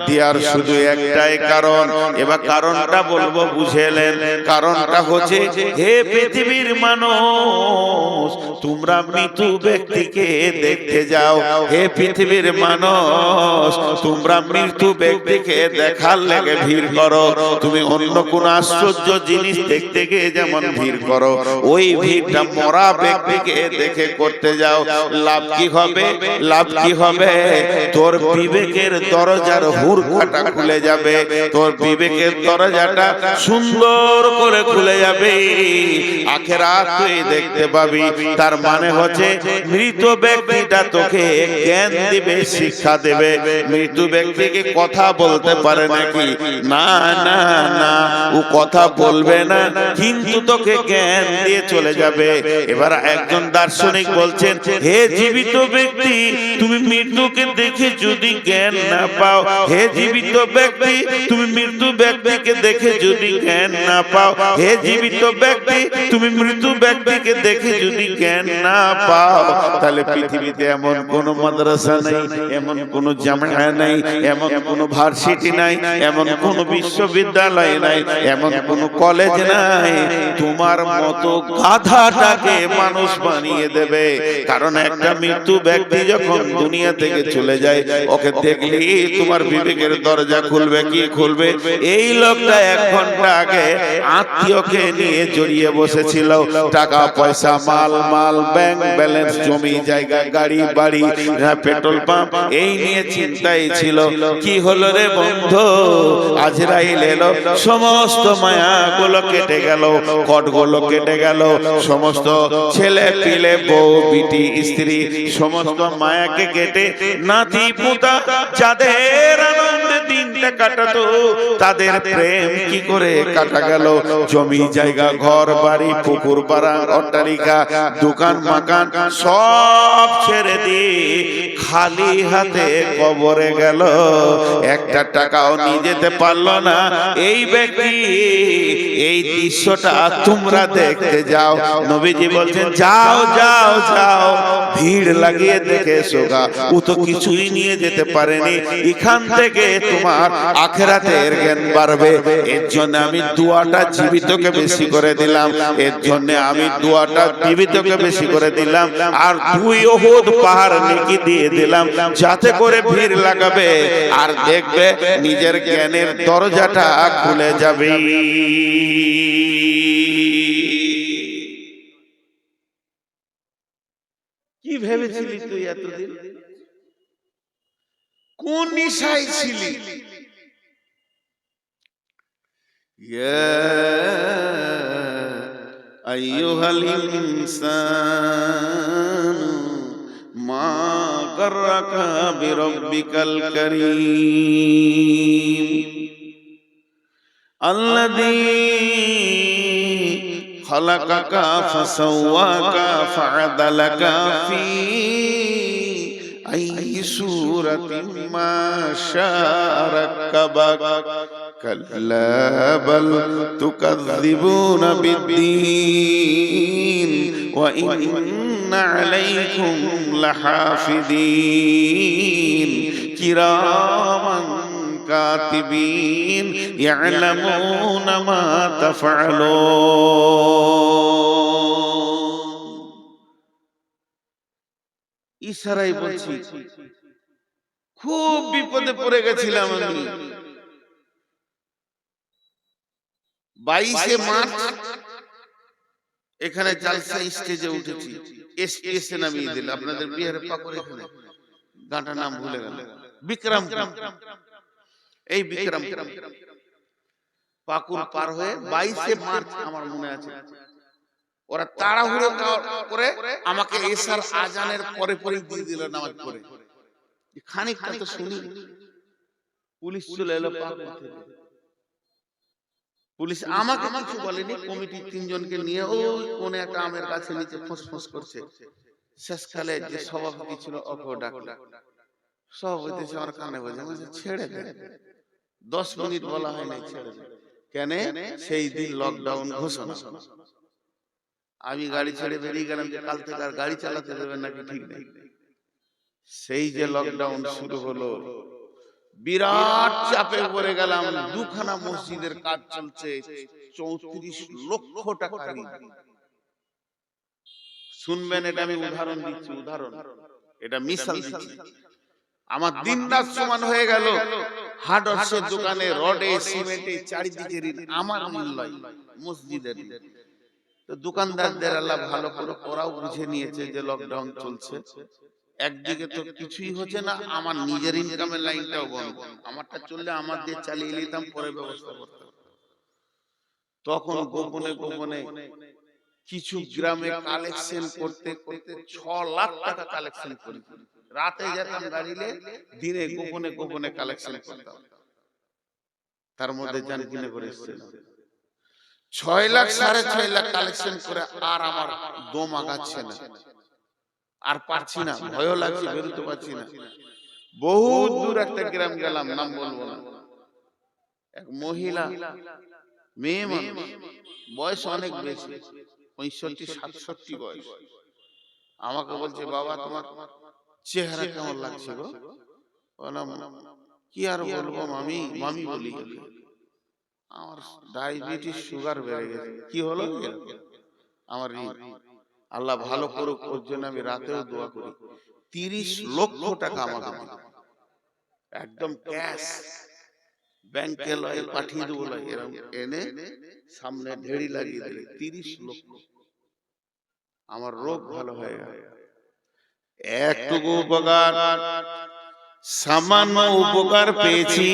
দেওয়ার শুধু একটাই কারণ। এবার কারণটা বলবো, বুঝেলেন? কারণটা হচ্ছে, হে পৃথিবীর মানুষ, তোমরা মৃত্যু ব্যক্তিকে দেখতে যাও। হে পৃথিবীর মানুষ, তোমরা মৃত্যু ব্যক্তিকে দেখার লেগে ভিড় করো। তুমি অন্য কোন আশ্চর্য জিনিস দেখতে গিয়ে যেমন ভিড় করো, ওই ভিড়টা মরা ব্যক্তিকে দেখে করতে যাও। লাভ কি হবে? লাভ কি হবে? তোর বিবেকের দরজার হুড়কাটা খুলে যাবে, তোর বিবেকের দরজাটা সুন্দর করে খুলে যাবে, আখিরাত তুই দেখতে পাবি। তার মানে হচ্ছে মৃত ব্যক্তিটা তোকে জ্ঞান দিবে, শিক্ষা দেবে। মৃত ব্যক্তিকে কথা বলতে পারে নাকি? না না না, ও কথা বলবে না, কিন্তু তোকে জ্ঞান দিয়ে চলে যাবে। এবার একজন দার্শনিক বলছেন, হে জীবিত ব্যক্তি, তুমি মৃত্যুকে দেখে যদি জ্ঞান না পাও, হে জীবিত ব্যক্তি, তুমি মৃত্যু ব্যক্তিকে দেখে যদি জ্ঞান না পাও, হে জীবিত ব্যক্তি, তুমি মৃত্যু ব্যক্তিকে দেখে যদি জ্ঞান না পাও, তাহলে পৃথিবীতে এমন কোন মাদ্রাসা নেই, এমন কোন জামিয়া নেই, এমন কোন ভার্সিটি নাই, এমন কোন বিশ্ববিদ্যালয় নাই, এমন কোন কলেজ নাই তোমার মতো গাধাটাকে মানুষ বানিয়ে দেবে। কারণ একটা মৃত্যু ব্যক্তি যখন দুনিয়া থেকে চলে যায়, ওকে দেখলে তোমার বিবেকের দরজা খুলবে। কি খুলবে? এই লোকটা 1 ঘন্টা আগে আত্মীয়কে নিয়ে জড়িয়ে বসেছিল, টাকা পয়সা, মাল মাল, ব্যাংক ব্যালেন্স, জমি জায়গা, গাড়ি বাড়ি, পেট্রোল পাম্প, এই নিয়ে চিন্তাই ছিল। কি হলো রে বন্ধু? আজরাইল এলো, সমস্ত মায়া গুলো কেটে গেল, কট গুলো কেটে গেল, সমস্ত ছেলে পিলে, বউ বিটি, স্ত্রী, সমস্ত মায়াকে কেটে নাতি পুতা যাদের আনন্দে দিনটা কাটাতো, তাদের প্রেম কি করে কাটা গেল? জমি জায়গা, ঘর বাড়ি, পুকুর পাড়া, অট্টালিকা, দোকান মাকান সব ছেড়ে দিয়ে খালি হাতে কবরে গেল, একটা টাকাও নিয়ে যেতে পারলো না। এই ব্যক্তি, এই দৃশ্যটা তোমরা দেখতে যাও। নবীজি বলছেন, যাও যাও যাও, ভিড় লাগিয়ে দেখে এসোগা। ও তো কিছুই নিয়ে যেতে পারেনি, এখান থেকে তোমার আখিরাতের জ্ঞান বাড়বে। এর জন্য আমি দোয়াটা জীবিতকে বেশি করে দিলাম, এর জন্য আমি দোয়াটা জীবিতকে বেশি করে দিলাম, আর 2 উহুদ পাহাড় নেকি দিয়ে দিলাম, যাতে করে ভিড় লাগাবে আর দেখবে নিজের জ্ঞানের দরজাটা খুলে যাবে। কি ভেবেছিলি তুই এতদিন? কোন নিশায় ছিলি? ইয়া আইয়ুহাল ইনসান মা গাররাকা বিরাব্বিকাল কারীম আল্লাযী খালাকাকা ফাসাওয়াকা ফাআদালাকা ফি আইয়ি সূরাতিন মা শাআ রাক্কাবাক কাল্লা বাল তুকাযযিবুনা বিদ্দীন ওয়া ইন্না আলাইকুম লাহাফিযীন কিরামান কাতিবিন ইয়ালামুনা মা তাফআলুন। ইশারায় বলছি, খুব বিপদে পড়ে গেছিলাম আমি। 22 মার্চ এখানে জালসা স্টেজে উঠেছি, এসে নামিয়ে দিল আপনাদের বিহারের পাকুর, এখানে গানটার নাম ভুলে গেল, বিক্রম, এই বিক্রম পাকুর পার হয়ে 22 মার্চ আমার মনে আছে, ওরা তাড়াহুড়ো করে আমাকে এশার আজানের পরে পরে দিয়ে দিল নামাজ পড়ে। খানিকটা তো শুনি, পুলিশ চলে এলো পাকুর থেকে। পুলিশ আমাকে কিছু বলেনি, কমিটির 3 জনকে নিয়ে ওই কোনে একটা আমের গাছে নিচে ফসফস করছে। শেষকালে যে সভাপতি ছিল ওকে ডাকলো, সভাপতি আমার কানে বলছে ছেড়ে দে, 10 মিনিট বলা হয় নাই, ছেড়ে দে। কেন? সেই দিন লকডাউন ঘোষণা। আমি গাড়ি ছেড়ে বেরিয়ে গেলাম যে কাল থেকে আর গাড়ি চালাতে দেবেন নাকি ঠিক নেই। সেই যে লকডাউন শুরু হলো, বিরাট চাপে পড়ে গেলাম। দুখানা মসজিদের কাজ চলছে, 34 লক্ষ টাকা ঋণ। শুনবেন, এটা আমি উদাহরণ দিচ্ছি, উদাহরণ, এটা মিসাল দিচ্ছি। আমার দিন রাত সমান হয়ে গেল। হার্ডওয়্যারের দোকানে রডে সিমেন্টে চারিদিকে ঋণ, আমার ঋণ নয়, মসজিদের ঋণ। তো দোকানদারদের আল্লাহ ভালো করে ওরাও বুঝে নিয়েছে যে লকডাউন চলছে, একদিকে তো কিছুই হচ্ছে না, আমার নিজের ইনকামের লাইনটাও বন্ধ। আমারটা চললে আমার দিয়ে চালিয়ে নিতাম, পরে ব্যবস্থা করতাম। তখন গোপনে গোপনে কিছু গ্রামে কালেকশন করতে করতে 6 লাখ টাকা কালেকশন করি। রাতে যেতাম গাড়িলে, দিনে গোপনে গোপনে কালেকশন করতাম। তার মধ্যে জান কিনে করে এসছে 6 লাখ 6.5 লাখ কালেকশন করে, আর আমার দম আগাচ্ছে না, আর পারছি না, ভয় লাগছে, বেরোতে পারছি না। বহুত দূর একটা গ্রাম গেলাম, নাম বলবো না। এক মহিলা, মেয়ে মানুষ, বয়স অনেক বেশি, 65-67 বয়স। আমাকে বলছে, বাবা তোমার চেহারা কেমন লাগছে গো? বললাম, কি আর বলবো মামি, মামি বলি, আমার ডায়াবেটিস সুগার বেড়ে গেছে। কি হলো? আমার আল্লাহ ভালো করুক, ওর জন্য আমি রাতেও দোয়া করি। 30 লক্ষ টাকা আমাকে দিল, একদম ক্যাশ, ব্যাংকে লয়, পাঠিয়ে দেবো লয়, এরকম এনে সামনে ঢেড়ি লাগিয়ে দিলে 30 লক্ষ। আমার রোগ ভালো হয়ে গেল। একটুকু উপকার, সামান্য উপকার পেয়েছি,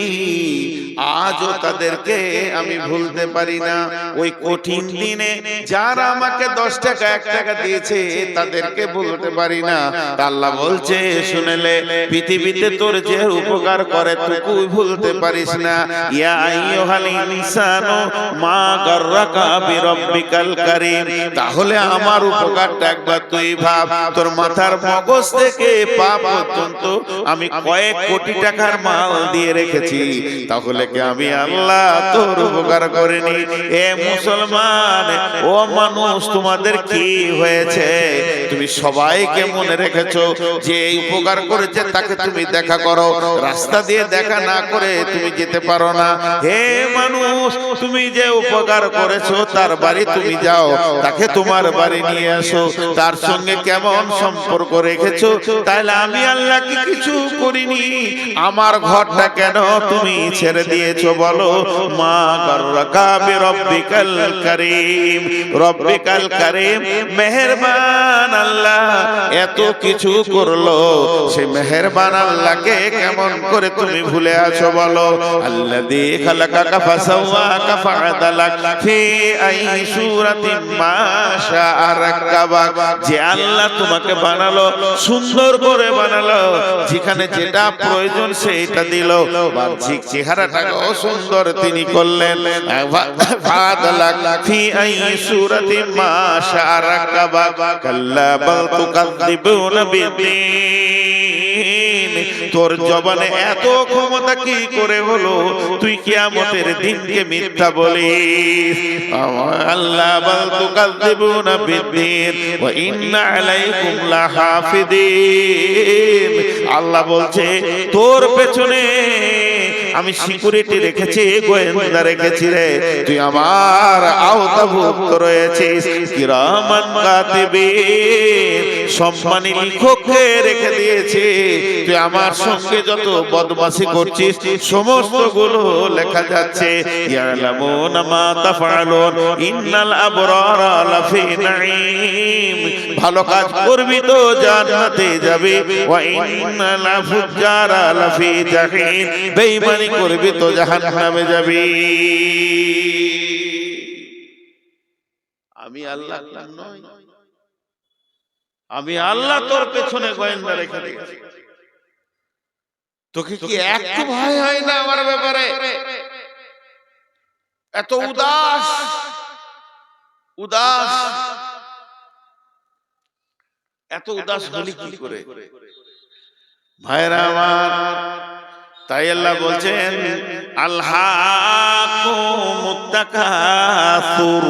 আজও তাদেরকে আমি ভুলতে পারি না। ওই কঠিন দিনে যারা আমাকে 10 টাকা 1 টাকা দিয়েছে, তাদেরকে ভুলতে পারি না। আল্লাহ বলছে, শুনেলে পৃথিবীতে তোর যে উপকার করে তুই ভুলতে পারিস না। ইয়া আইয়ুহাল ইনসানু মা গাররাকা বিরাব্বিকাল কারীম। তাহলে আমার উপকারটা একবার তুই ভাব। তোর মাথার মগজ থেকে পা পর্যন্ত আমি কয়েক কোটি টাকার মাল দিয়ে রেখেছি, তাহলে কি আমি আল্লাহ তোর উপকার করিনি? এ মুসলমান, ও মানুষ, তোমাদের কি হয়েছে? তুমি সবাইকে মনে রেখেছো যে এই উপকার করেছে তাকে তুমি দেখা করো, রাস্তা দিয়ে দেখা না করে তুমি যেতে পারো না। হে মানুষ, তুমি যে উপকার করেছো তার বাড়ি তুমি যাও, তাকে তোমার বাড়ি নিয়ে আসো, তার সঙ্গে কেমন সম্পর্ক রেখেছো? তাহলে আমি আল্লাহ কি কিছু করিনি? আমার ঘরটা কেন তুমি ছেড়ে দিয়েছো বলো? মা গাররাকা বিরাব্বিকাল কারীম, রব্বিকাল কারীম, মেহেরবান আল্লাহ এত কিছু করলো, সেই মেহেরবান আল্লাহকে কেমন করে তুমি ভুলে আছো বলো? আল্লাযী খালাকাকা ফাসাওয়াকা ফাআদালাক ফি আই সূরাতিন মা শাআ রাক্কাবাক। যে আল্লাহ তোমাকে বানালো, সুন্দর করে বানালো, যেখানে যেটা প্রয়োজন সেইটা দিল, বাহ্যিক চেহারাটাও সুন্দর তিনি করলেন। ফাআদালাক ফি আই সূরাতিন মা শাআ রাক্কাবাক। কাল্লা বাল তুকাযযিবুনা বিদ্দীন। তোর জবানে এত ক্ষমতা কি করে হলো তুই কিয়ামতের দিনকে মিথ্যা বলিস? আল্লাহ বাল তুকাযযিবুনা বিদ্দীন ওয়া ইন্না আলাইকুম লাহাফিদিন। আল্লাহ বলছে, তোর পেছনে আমি সিকিউরিটি রেখেছি, গোয়েন্দা রেখেছি রে, তুই আমার আওতাভুক্ত রয়েছিস। কিরামান কাতিবিন, সম্মানী লিখককে রেখে দিয়েছি, তুই আমার সঙ্গে যত বদমাশি করছিস সমস্ত গুলো লেখা যাচ্ছে। ইয়ালামুনা মা তাফআলুন ইন্নাল আবরারা লাফি নাঈম। ভালো কাজ করবি তো জান্নাতে যাবি, ওয়া ইন্নাল ফুজ্জারা লাফি জাহিম। বেঈমানি করবি তো জাহান্নামে যাবি। আমি আল্লাহ নই, আমি আল্লাহ তোর পেছনে গোয়েন্দা রেখে দিয়েছি। তোকে কি একটু ভয় হয় না আমার ব্যাপারে? এত উদাস উদাস, এত উদাস হলি কি করে ভাইরা আমার? তাই আল্লাহ বলছেন, আল্লাহকুমুত التكاثر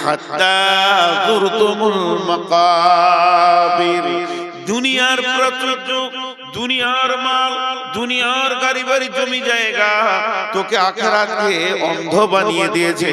حتى زرتم المقابر দুনিয়ার প্রাচুর্য, দুনিয়ার মাল, দুনিয়ার গাড়ি বাড়ি জমি জায়গা তোকে আখিরাতকে অন্ধ বানিয়ে দিয়েছে।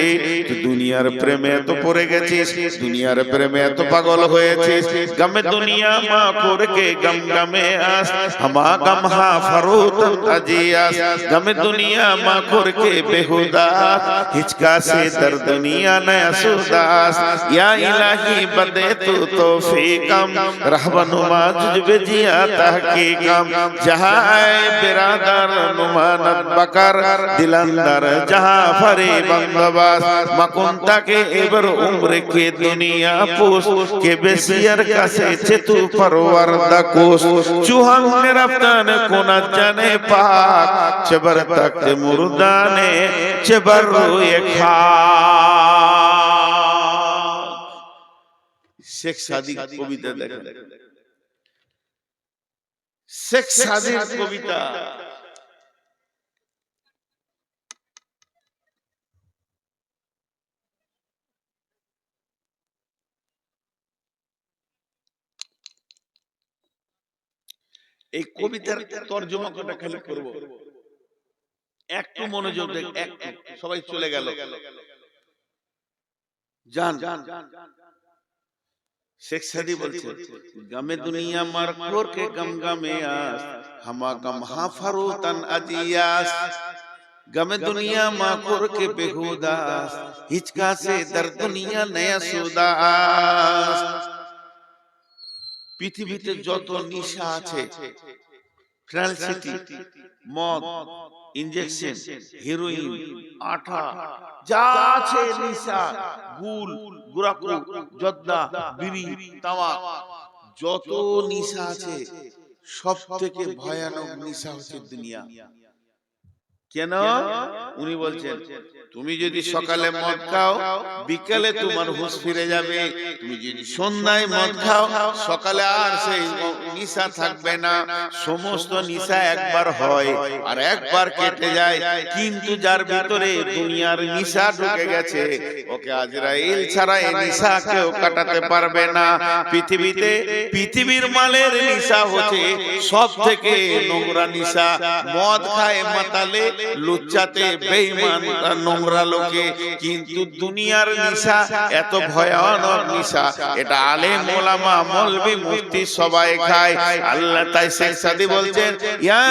তুই দুনিয়ার প্রেমে এত পড়ে গেছিস, দুনিয়ার প্রেমে এত পাগল হয়েছিস। গমে দুনিয়া মা করকে গম গমে আস হামা গম হা ফরুত আজিয়াস। গমে দুনিয়া মা করকে বেহুদাস হিচকা সে দর্দ দুনিয়া নয়া সুদাস। ইয়া ইলাহি বদে তু তৌফিকম रहबनुमा जुजबे जिया तहकीकम जहां बिरादर नुमानत बकर दिलंदर जहां फरे बंदबास मकुंता के एबर उम्र के दुनिया पूस के बेसियर कसे चेतु परवर दकोस चुहंग ने रफ्तान कोना जाने पाक चबर तक मुर्दाने चबर रोए खा। শেখ সাদিক কবিতা দেখেন, শেখ সাদিক কবিতা। এই কবিতার তর্জমা কটা খালি করব, একটু মনোযোগ দেখ, একটু সবাই চলে গেল জান। শেখ সাদি বলছে গমে দুনিয়া মার করকে গম গমে আস হামা গম হা ফরুতান আজিয়াস। গমে দুনিয়া মা করকে বেহুদাস হিচকা সে দর দুনিয়া নয়া সুদাস। পৃথিবীতে যত নিশা আছে, ফ্রান্সিটি, মদ, ইনজেকশন, হেরোইন, আঠা, যা আছে নিশা, গুল, গুরাকু, জর্দা, বিড়ি, তামাক, যত নিশা আছে সব থেকে ভয়ানক নিশা হচ্ছে দুনিয়া। কেন? উনি বলছেন তুমি যদি সকালে মদ খাও বিকালে তোমার হুঁশ ফিরে যাবে, তুমি যদি সন্ধ্যায় মদ খাও সকালে আর সেই নিশা থাকবে না। সমস্ত নিশা একবার হয় আর একবার কেটে যায়, কিন্তু যার ভিতরে দুনিয়ার নিশা ঢুকে গেছে ওকে আজরাইল ছাড়া এই নিশা কেউ কাটাতে পারবে না। পৃথিবীতে পৃথিবীর মালের নিশা হচ্ছে সব থেকে নোংরা নিশা। মদ খায় মাতালে, লুচ্চাতে বেঈমান নোংরা লোকে, কিন্তু দুনিয়ার নিশা এত ভয়ানক নিশা, এটা আলেম ওলামা মৌলভী মুফতি সবাই খায়। আল্লাহ তাই শেখ সাদি বলছেন ইয়া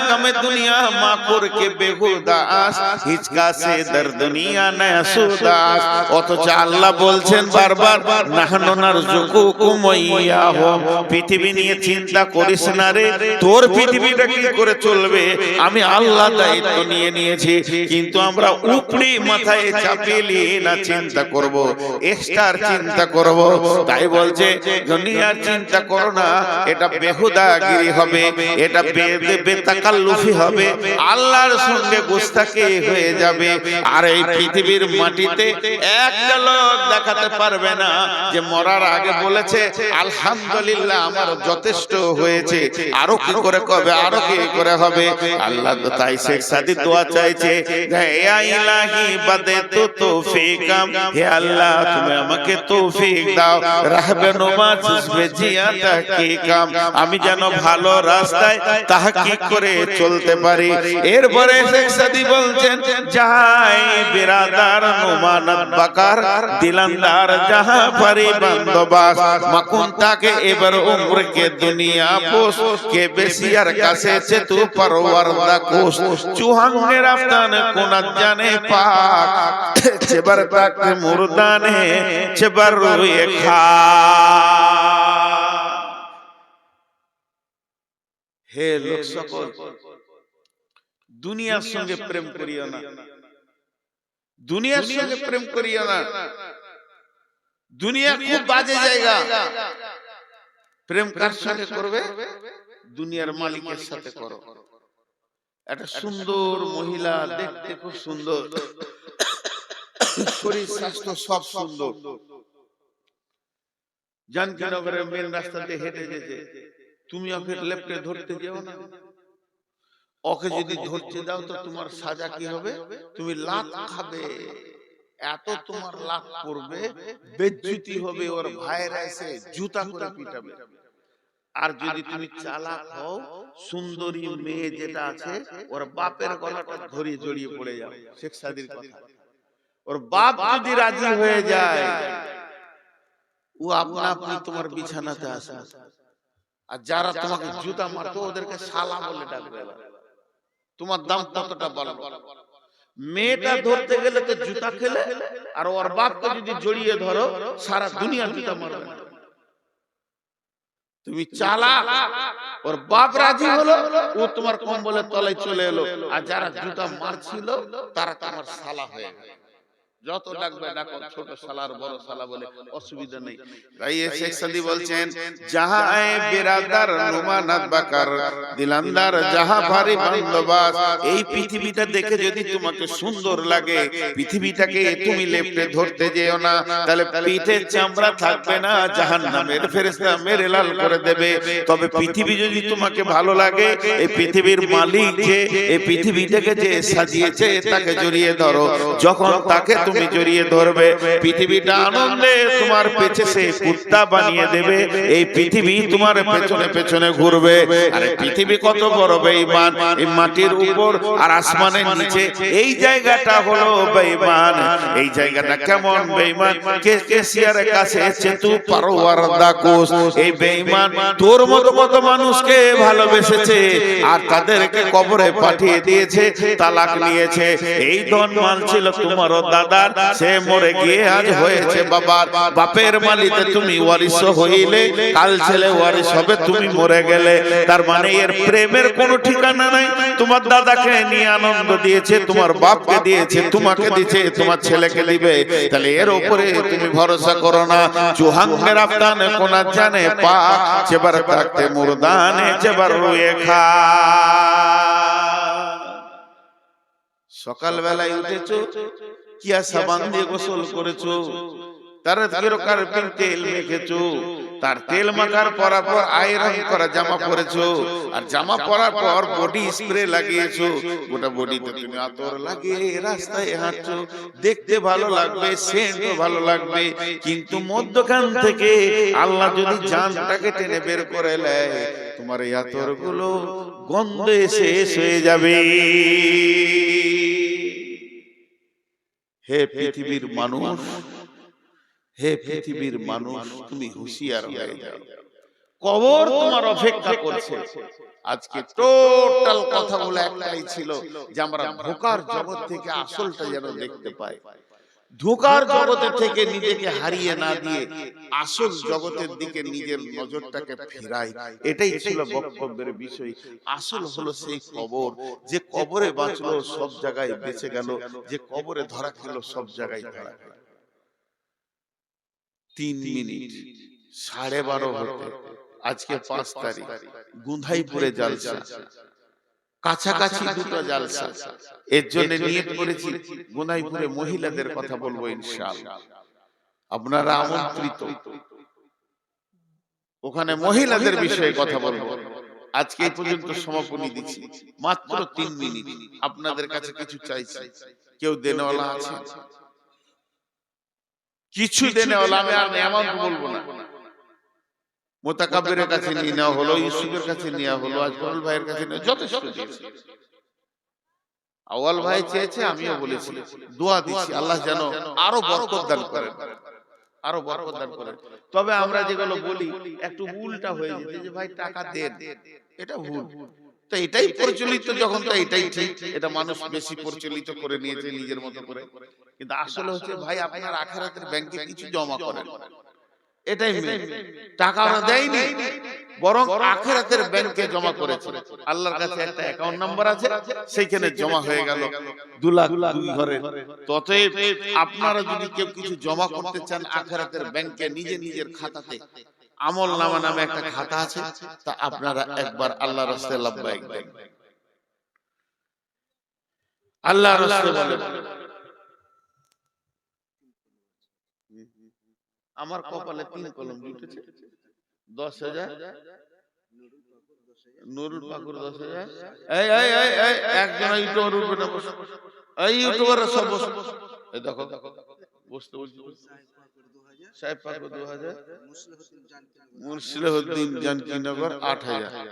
গমে দুনিয়া মা করকে বেহুদাস হিচকা সে দর দুনিয়া নয়া সুদাস। অথচ আল্লাহ বলছেন বারবার নাহনু নারযুকুকুম ওয়া ইয়াহুম, পৃথিবী নিয়ে চিন্তা করিস না রে, তোর পৃথিবীটা কি করে চলবে আমি আল্লাহ দায়িত্ব নিয়ে নিয়েছি। কিন্তু আমরা উপরি মাথায় চাপিয়ে নিয়ে না চিন্তা করব, এক্সট্রার চিন্তা করব। তাই বলছে দুনিয়ার চিন্তা করো না, এটা বেহুদাগিরি হবে, এটা বেতাকাল্লুফি হবে, আল্লাহর সঙ্গে গোস্তাকি হয়ে যাবে। আর এই পৃথিবীর মাটিতে একটা লোক দেখাতে পারবে না যে মরার আগে বলেছে আলহামদুলিল্লাহ আমার যথেষ্ট হয়েছে, আরো কি করে কবে, আরো কি করে হবে। আল্লাহ তো তাই শেখ সাদি দোয়া চাইছে হে ইলাহি বাদে তো তৌফিকম, হে আল্লাহ তুমি আমাকে তৌফিক দাও, রাহবেনুমা জুজবে জিয়া তাহকিকাম, আমি যেন ভালো রাস্তায় তাহকিক করে চলতে পারি। এরপরে শেখ সাদি বলছেন যাই বিরাদার নুমানত বাকার দিলান্দার জাহা পারি বন্দোবাস মাকুনতাকে এবার উম্র কে দুনিয়া পোস কে বেশিয়ার কাছে চে তু পরওয়ার দা কোস চুহাঙ্গে রাফতান কোনাত জানে পাক চেবার তাক মুরদানে চেবার রুয়ে খা। হে লোক সকল, দুনিয়ার সঙ্গে প্রেম করিও না, দুনিয়ার সঙ্গে প্রেম করিও না। দুনিয়া খুব বাজে জায়গা। প্রেম কার সাথে করবে? দুনিয়ার মালিকের সাথে করো। একটা সুন্দর মহিলা, দেখতে খুব সুন্দর, শরীর স্বাস্থ্য সব সুন্দর, জানকীনগরের মেন রাস্তাতে হেঁটে যেতে, তুমি ওকে লেপটে ধরতে যাও না। ওকে যদি ধরতে দাও তো তোমার সাজা কি হবে? তুমি লাত খাবে, এত তোমার লাভ করবে, বেজ্জতি হবে, ওর ভাইরা এসে জুতা করে পিটাবে। আর যদি তুমি চালাক হও, সুন্দরী মেয়ে যেটা আছে ওর বাপের গলাটা ধরে জড়িয়ে পড়ে যাও। শেখ সাদির কথা, ওর বাপ যদি রাজি হয়ে যায়, ও আপনা আপনি তোমার বিছানাতে আসবে। আর যারা তোমাকে জুতা মারতো ওদেরকে শালা বলে ডাকবে। তোমার দাম কতটা বলো। মেয়েটা ধরতে গেলে তো জুতা খেলে, আর ওর বাপকে যদি জড়িয়ে ধরো সারা দুনিয়া জুতা মারবে। তুমি চালাক, ওর বাপ রাজি হলো, ও তোমার কম্বলের তলায় চলে এলো, আর যারা জুতা মারছিল তারা তোমার শালা হয়ে গেল। যত ডাকবে ডাকো, ছোট সালার বড় সালা বলে অসুবিধা নেই। তাই শেখ সাদি বলছেন, যাহা আয়ে বিরাদার নুমানাত বাকার দিলান্দার যাহা ভারী বন্দোবাস। এই পৃথিবীটা দেখে যদি তোমাকে সুন্দর লাগে, পৃথিবীটাকে তুমি লেপটে ধরতে যেও না, তাহলে পিঠে চামড়া থাকবে না, জাহান্নামের ফেরেশতা মেরে লাল করে দেবে। তবে পৃথিবী যদি তোমাকে ভালো লাগে, এই পৃথিবীর মালিক যে এই পৃথিবীটাকে যে সাজিয়েছে তাকে জড়িয়ে ধরো। যখন তাকে তুমি জড়িয়ে ধরবে, পৃথিবীটা আনন্দে তোমার পেছনে কুত্তা বানিয়ে দেবে। এই পৃথিবী তোমার পেছনে পেছনে ঘুরবে। আরে পৃথিবী কত বড় বেঈমান, এই মাটির উপর আর আসমানের নিচে এই জায়গাটা হলো বেঈমান। এই জায়গাটা কেমন বেঈমান, কেসিয়ারের কাছে চেতু পারওয়ার দাকুস। এই বেঈমান তোর মতো কত মানুষকে ভালোবেসেছে আর তাদেরকে কবরে পাঠিয়ে দিয়েছে, তালাক নিয়েছে। এই ধন মাল ছিল তোমার দাদা, সে মরে গিয়ে আজ হয়েছে বাবার। বাপের মালিতে তুমি ওয়ারিস হইলে, কাল ছেলে ওয়ারিস হবে, তুমি মরে গেলে। তার মানে এর প্রেমের কোনো ঠিকানা নাই। তোমার দাদাকে নিয়ে আনন্দ দিয়েছে, তোমার বাপকে দিয়েছে, তোমাকে দিয়েছে, তোমার ছেলেকে দিবে। তাহলে এর উপরে তুমি ভরসা করো না। চুহাঙ্গের আফতানে কোনা জানে পা, চেবার থাকতে মুরদানে চেবার রুয়ে খা। সকাল বেলায় উঠেছো, কিয়া সাবান দিয়ে গোসল করেছো, তার তেল মেখেছো, তার তেল মাখার পর আয়রন করা জামা পরেছো, আর জামা পরার পর বডি স্প্রে লাগিয়েছো। গোটা বডিতে তুমি আতর লাগিয়ে রাস্তায় হাঁটছো, দেখতে ভালো লাগবে, সেন্টও ভালো লাগবে। কিন্তু মধ্যখান থেকে আল্লাহ যদি জানটাকে টেনে বের করে নেয়, তোমার এই আতর গুলো গন্ধে শেষ হয়ে যাবে। হে পৃথিবীর মানুষ, হে পৃথিবীর মানুষ, তুমি হুঁশিয়ার হয়ে যাও, কবর তোমার অপেক্ষা করছে। আজকে টোটাল কথাগুলো একটাই ছিল যে আমরা ধোঁকার জগৎ থেকে আসলটা যেন দেখতে পাই, ধোঁকার জগতে থেকে নিজেকে হারিয়ে না দিয়ে আসল জগতের দিকে নিজের নজরটাকে ফেরাই। এটাই ছিল বক্তব্যের বিষয়। আসল হলো সেই কবর, যে কবরে বাঁচলো সব জায়গায় বেঁচে গেল, যে কবরে ধরা খেলো সব জায়গায় ধরা খেলো। 3 মিনিট 12:30 হতে আজকে 5 তারিখ, গুন্ধাইপুরে জালসা, কাছাকাছি দুটো জালসা। এর জন্য নিয়ত করেছি গুন্ধাইপুরে মহিলাদের কথা বলবো ইনশাআল্লাহ। আপনারা আমন্ত্রিত, ওখানে মহিলাদের বিষয়ে কথা বলবো। আজকে এই পর্যন্ত সমাপনী দিচ্ছি, মাত্র 3 মিনিট। আপনাদের কাছে কিছু চাইছি, কেউ দেনেওয়ালা আছে? কিছু দেনেওয়ালা, আমি আর এমন বলবো না। মোতাকাব্বিরের কাছে নিয়ে নেওয়া হলো, ইউসুফের কাছে নেওয়া হলো, আজমল ভাইয়ের কাছে নেওয়া, যথেষ্ট দিয়েছে। আওয়াল ভাই চেয়েছে, আমিও বলেছি, দোয়া দিচ্ছি আল্লাহ যেন আরো বরকত দান করেন, আরো বরকত দান করেন। তবে আমরা যেগুলো বলি একটু উল্টা হয়ে যেতে, যে ভাই টাকা দেন, এটা ভুল। তো এটাই প্রচলিত যখন, তো এটাই ঠিক, এটা মানুষ বেশি প্রচলিত করে নিয়েছে নিজের মতো করে। কিন্তু আসলে হচ্ছে ভাই আপনার আখিরাতের ব্যাংকে কিছু জমা করেন, এটাই মেন। টাকা ওরা দেয়নি, বরং আখিরাতের ব্যাংকে জমা করেছে। আল্লাহর কাছে একটা অ্যাকাউন্ট নাম্বার আছে, সেইখানে জমা হয়ে গেল 2 লাখ 2 ঘরে। ততএব আপনারা যদি কেউ কিছু জমা করতে চান আখিরাতের ব্যাংকে, নিজের খাতাতে আমল নামা নামে একটা খাতা আছে, তা আপনারা একবার আল্লাহর রাস্তায় লাব্বাইক দেন। আল্লাহর রাস্তায় বলেন, আমার কপালে 3 কলম জুটেছে, 10,000। নুরুল পাকুর 10,000। এই একজন ইউটিউবার উঠবে না, বসে এই ইউটিউবাররা সব বসে, এই দেখো বুঝতে বলছি সাহেব পাকর 2000, মুর্শিদাউদ্দিন জানকীনগর 8000।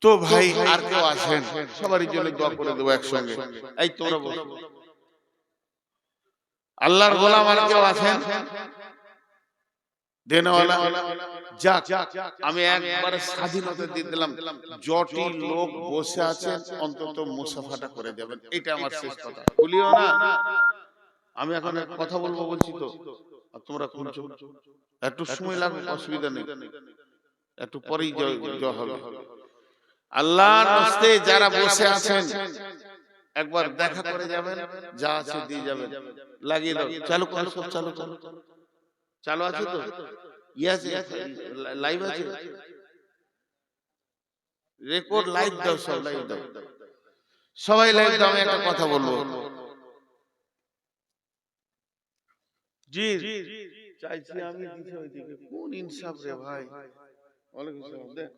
তো ভাই আর কেউ আসেন, সবারই জন্য দোয়া করে দেবো একসঙ্গে। এই তোমরা বলো, আল্লাহর গোলাম আর কেউ আছেন দেনওয়ালা? যাক, আমি একবারে স্বাধীনতা দিয়ে দিলাম, যটি লোক বসে আছেন অন্তত মুসাফাটা করে যাবেন, এটা আমার শেষ কথা। বলিও না, আমি এখন কথা বলবো বলছি তো, আর তোমরা শুনছো, একটু সময় লাগবে, অসুবিধা নেই, একটু পরেই জয় হবে। আল্লাহর রাস্তে যারা বসে আছেন একবার দেখা করে যাবেন, যা আছে দিয়ে যাবেন। লাগিয়ে দাও, চালু করো, সব চালু করো, চালু আছে তো? ইয়েস, লাইভ আছে, রেকর্ড লাইভ দাও, সব লাইভ দাও, সবাই লাইভ দাও। আমি একটা কথা বলবো, জি চাইছি আমি দিতে, ওইদিকে কোন ইনসাফ রে ভাই। ওয়ালাইকুম আসসালাম, দেখ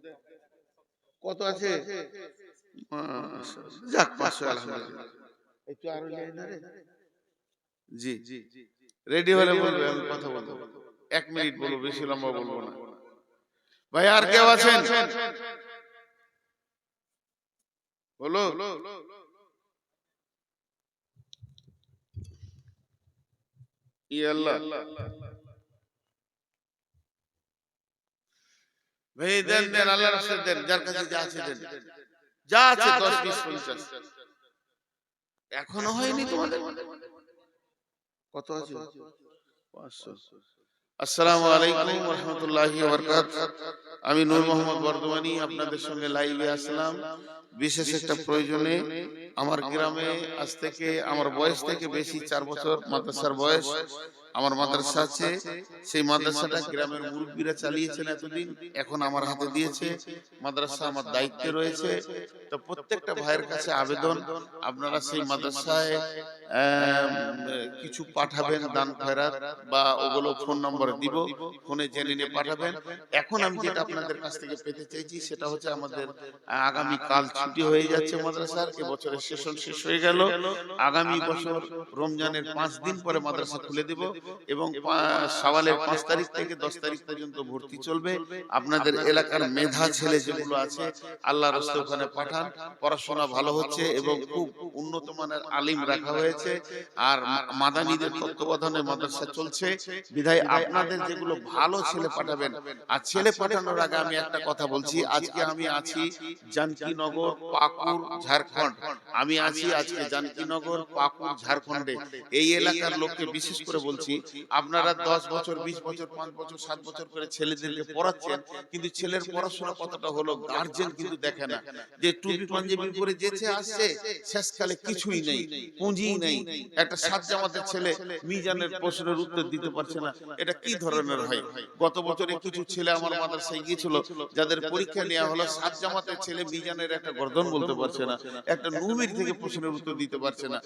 কত আছে, যাক 500, আলহামদুলিল্লাহ। একটু আরো যাই না রে, জি রেডি হলে বলবে, আমি কথা বলবো, 1 মিনিট বলবো, বেশি লম্বা বলবো না। ভাই আর কেউ আছেন বলো? আল্লাহ ভাই দেন দেন, আল্লাহর রাস্তায় দেন, যার কাছে যা আছে দেন, যা আছে 10, 20, 50। এখনো হয়নি তোমাদের? কত আছে? 500। আসসালামু আলাইকুম ওয়া রাহমাতুল্লাহি ওয়া বারাকাতুহু। আমি নূর মোহাম্মদ বর্ধমানি আপনাদের সঙ্গে লাইভে আসলাম বিশেষ একটা প্রয়োজনে। আমার গ্রামে আজ থেকে, আমার বয়স থেকে বেশি 4 বছর মাদ্রাসার বয়স। আমার মাদ্রাসা আছে, সেই মাদ্রাসাটা গ্রামের মুরব্বীরা চালিয়েছেন এতদিন, এখন আমার হাতে দিয়েছে। মাদ্রাসা আমার দায়িত্বে রয়েছে। তো প্রত্যেকটা ভাইয়ের কাছে আবেদন, আপনারা সেই মাদ্রাসায় কিছু পাঠাবেন, দান খয়রাত বা ওগুলো ফোন নম্বর দিব, ফোনে জেনে নিয়ে পাঠাবেন। এখন আমি যেটা আপনাদের কাছ থেকে পেতে চাইছি সেটা হচ্ছে, আমাদের আগামী কাল ছুটি হয়ে যাচ্ছে মাদ্রাসার, এবছরের সেশন শেষ হয়ে গেল। আগামী বছর রমজানের 5 দিন পরে মাদ্রাসা খুলে দেব, এবং শাওয়ালের 5 তারিখ থেকে 10 তারিখ পর্যন্ত ভর্তি চলবে। আপনাদের এলাকার মেধা ছেলে যেগুলো আছে, আল্লাহর রাস্তায় ওখানে পাঠান, পড়াশোনা ভালো হচ্ছে এবং খুব উন্নত মানের আলিম রাখা হয়েছে। আর মাদানীদের তত্ত্বাবধানে মাদ্রাসা চলছে, বিধায় আপনাদের যেগুলো ভালো ছেলে পাঠাবেন। আর ছেলে পাঠানোর আগে আমি একটা কথা বলছি, আজকে আমি আছি জানকীনগর, পাকুড়, ঝাড়খণ্ড। আমি আছি আজকে জানকীনগর, পাকুড়, ঝাড়খণ্ডে। এই এলাকার লোককে বিশেষ করে বলছি, আপনারা 10 বছর, 20 বছর, 5 বছর, 7 বছর করে ছেলেদেরকে পড়াচ্ছেন, কিন্তু ছেলের পড়াশোনা কতটা হলো গার্জেন কিন্তু দেখে না। যে টুপি পাঞ্জাবি পরে যেচে আসছে, শেষকালে কিছুই নেই, পুঁজি নেই। একটা 7 জামাতের ছেলে মিজানের প্রশ্নের উত্তর দিতে পারছে না, এটা কি ধরনের হয়? গত বছরে কিছু ছেলে আমার মাদ্রাসায় গিয়েছিল, যাদের পরীক্ষা নেওয়া হলো, 7 জামাতের ছেলে মিজানের একটা গর্দন বলতে পারছে না, একটা নুমির থেকে প্রশ্নের উত্তর দিতে পারছে না।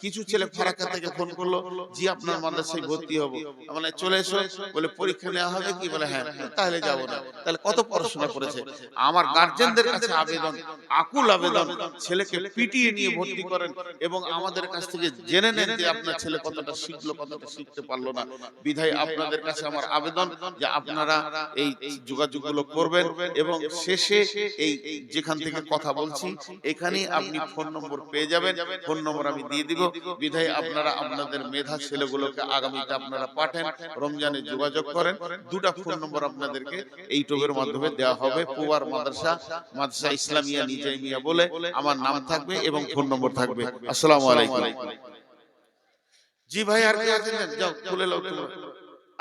কিছু ছেলে ফারাক্কা থেকে ফোন করলো, জি আপনার মাদ্রাসায় ভর্তি হব, মানে চলে এসো, বলে পরীক্ষা নেওয়া হবে কি, বলে হ্যাঁ, তাহলে যাবো না। তাহলে কত পড়াশোনা করেছে? আমার গার্জেনদের কাছে আবেদন, আকুল আবেদন, ছেলেকে পিটিয়ে নিয়ে ভর্তি করেন এবং আমাদের কাছ থেকে জেনে নেন যে আপনার ছেলে কতটা শিখলো, কতটা শিখতে পারলো না। বিধায় আপনাদের কাছে আমার আবেদন যে আপনারা এই যোগাযোগগুলো করবেন, এবং শেষে এই যেখান থেকে কথা বলছি এখানেই আপনি ফোন নম্বর পেয়ে যাবেন, ফোন নম্বর আমি দিয়ে দিব। বিধায় আপনারা আপনাদের মেধা ছেলেগুলোকে আগামীতে আপনারা পাঠান, রমজানে যোগাযোগ করেন। 2টা ফোন নম্বর আপনাদেরকে এই টোবের মাধ্যমে দেওয়া হবে। পুয়ার মাদ্রাসা, মাদ্রাসা ইসলামিয়া নিজামিয়া বলে আমার নাম থাকবে এবং ফোন নম্বর থাকবে। আসসালামু আলাইকুম। জি ভাই, আর কেউ আছেন? যাও খুলে লাও।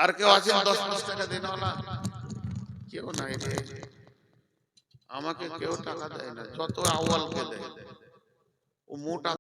আর কেউ আছেন 10-5 টাকা দেন না? কেউ নাই রে, আমাকে কেউ টাকা দেয় না, যত আওয়ালকে দেয়। ও মোটা